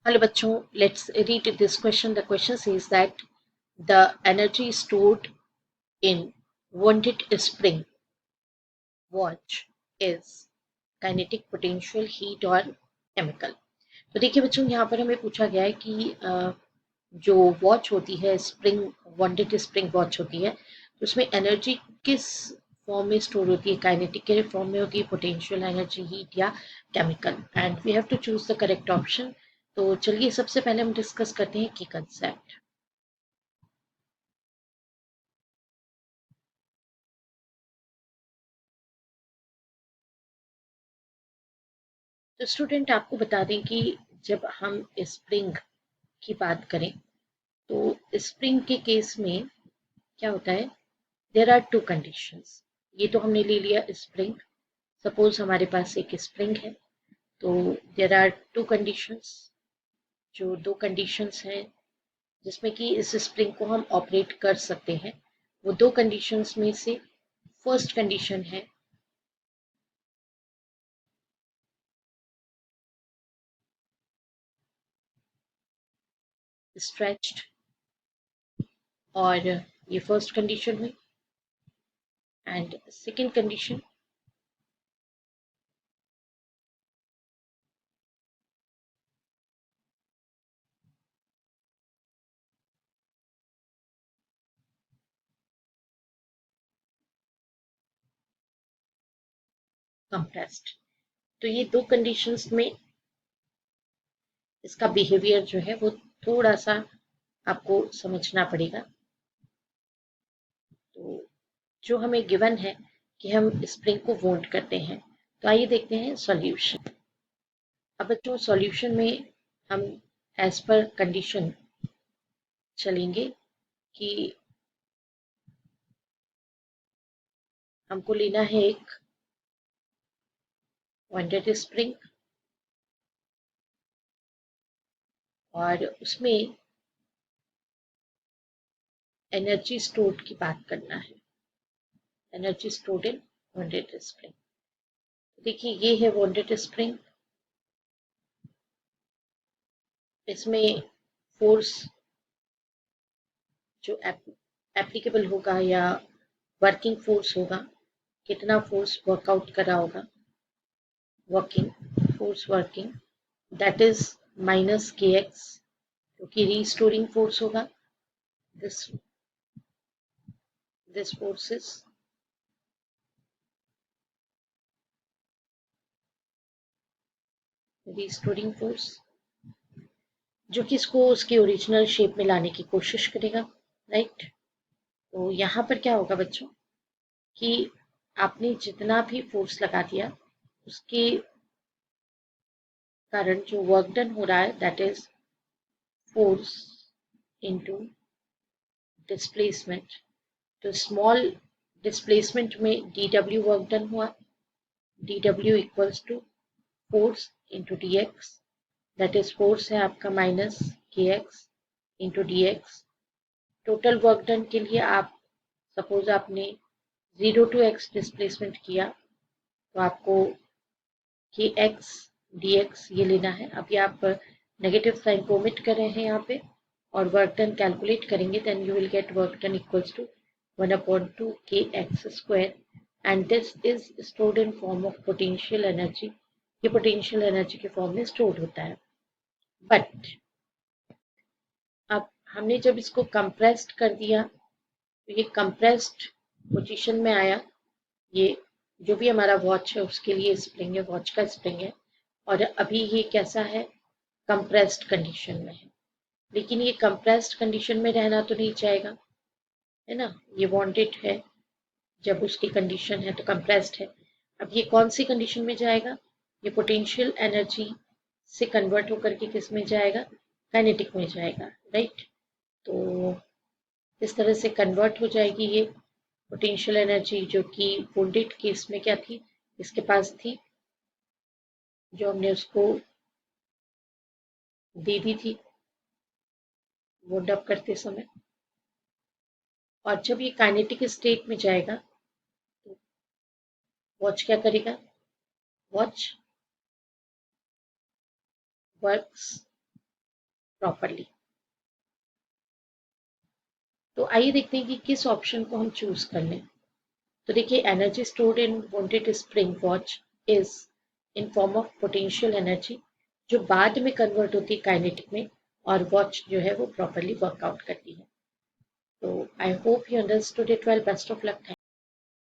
Hello bachcho, let's read this question. The question says that the energy stored in wounded spring watch is kinetic, potential, heat और chemical. तो देखिए बच्चों यहाँ पर हमें पूछा गया है कि जो वॉच होती है स्प्रिंग वॉन्डेड स्प्रिंग वॉच होती है तो उसमें एनर्जी किस फॉर्म में स्टोर होती है, काइनेटिक के फॉर्म में होगी, पोटेंशियल एनर्जी, हीट या chemical, and we have to choose the correct option. तो चलिए सबसे पहले हम डिस्कस करते हैं की कंसेप्ट. तो स्टूडेंट आपको बता दें कि जब हम स्प्रिंग की बात करें तो स्प्रिंग के केस में क्या होता है, देर आर टू कंडीशंस. ये तो हमने ले लिया स्प्रिंग. सपोज हमारे पास एक स्प्रिंग है तो देर आर टू कंडीशंस. जो दो कंडीशंस हैं जिसमें कि इस स्प्रिंग को हम ऑपरेट कर सकते हैं, वो दो कंडीशंस में से फर्स्ट कंडीशन है स्ट्रेच्ड, और ये फर्स्ट कंडीशन हुई. And second condition compressed. तो ये दो कंडीशंस में इसका बिहेवियर जो है वो थोड़ा सा आपको समझना पड़ेगा. तो जो हमें गिवन है कि हम स्प्रिंग को वोल्ट करते हैं, तो आइए देखते हैं सॉल्यूशन. अब बच्चों सॉल्यूशन में हम एज पर कंडीशन चलेंगे कि हमको लेना है एक वॉन्डेड स्प्रिंग और उसमें एनर्जी स्टोर्ड की बात करना है. Energy stored in wounded spring. देखिए ये है वॉन्डेड स्प्रिंग. इसमें फोर्स जो एप्लीकेबल होगा या वर्किंग फोर्स होगा, कितना फोर्स वर्कआउट करा होगा, working force working, that is minus K x, क्योंकि रीस्टोरिंग फोर्स होगा. This this force is restoring force जो कि इसको उसके ओरिजिनल शेप में लाने की कोशिश करेगा, राइट. तो यहाँ पर क्या होगा बच्चों कि आपने जितना भी फोर्स लगा दिया उसके कारण जो वर्क डन हो रहा है that is force into displacement. तो स्मॉल डिस्प्लेसमेंट में डी डब्ल्यू वर्क डन हुआ. D W equals to force into D X, that is force है आपका minus K X into D X. Total work done के लिए आप suppose आपने 0 to x displacement किया तो आपको के एक्स डी एक्स ये लेना है. अभी आप नेगेटिव साइन को ओमिट कर रहे हैं यहाँ पे और वर्क डन कैलकुलेट करेंगे, then you will get work done equals to 1/2 K X square, and this is stored in form of potential energy. ये पोटेंशियल एनर्जी के फॉर्म में स्टोर्ड होता है. बट अब हमने जब इसको कंप्रेस्ड कर दिया तो ये कंप्रेस्ड पोजीशन में आया. ये जो भी हमारा वॉच है उसके लिए स्प्रिंग है, वॉच का स्प्रिंग है, और अभी ये कैसा है, कंप्रेस्ड कंडीशन में है. लेकिन ये कंप्रेस्ड कंडीशन में रहना तो नहीं चाहेगा, है ना. ये वांटेड है, जब उसकी कंडीशन है तो कंप्रेस्ड है. अब ये कौन सी कंडीशन में जाएगा, ये पोटेंशियल एनर्जी से कन्वर्ट होकर के किस में जाएगा, काइनेटिक में जाएगा, राइट. तो इस तरह से कन्वर्ट हो जाएगी ये पोटेंशियल एनर्जी जो कि वोल्टेज केस में क्या थी, इसके पास थी, जो हमने उसको दे दी थी वोल्ड अप करते समय. और जब ये काइनेटिक स्टेट में जाएगा तो वॉच क्या करेगा, वॉच वर्क्स प्रॉपरली। तो आइए देखते हैं कि किस ऑप्शन को हम चूज कर लें। तो देखिए, energy stored in wanted spring watch is in form of potential energy, जो बाद में कन्वर्ट होती है काइनेटिक में, और वॉच जो है वो प्रॉपरली वर्कआउट करती है। तो I hope you understood it well. Best of luck.